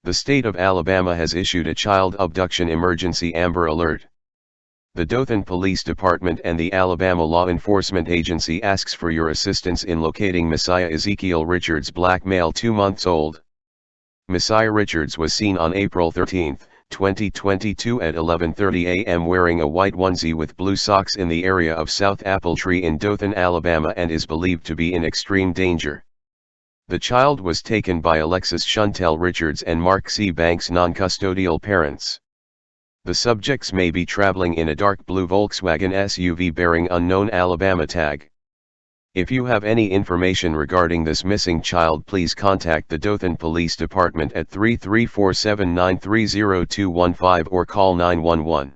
The state of Alabama has issued a child abduction emergency Amber Alert. The Dothan Police Department and the Alabama Law Enforcement Agency asks for your assistance in locating Messiah Ezekiel Richards, black male, 2 months old. Messiah Richards was seen on April 13, 2022 at 11:30 a.m. wearing a white onesie with blue socks in the area of South Appletree in Dothan, Alabama, and is believed to be in extreme danger. The child was taken by Alexis Shuntell Richards and MarQuec non-custodial parents. The subjects may be traveling in a dark blue Volkswagen SUV bearing unknown Alabama tag. If you have any information regarding this missing child, please contact the Dothan Police Department at 334-793-0215 or call 911.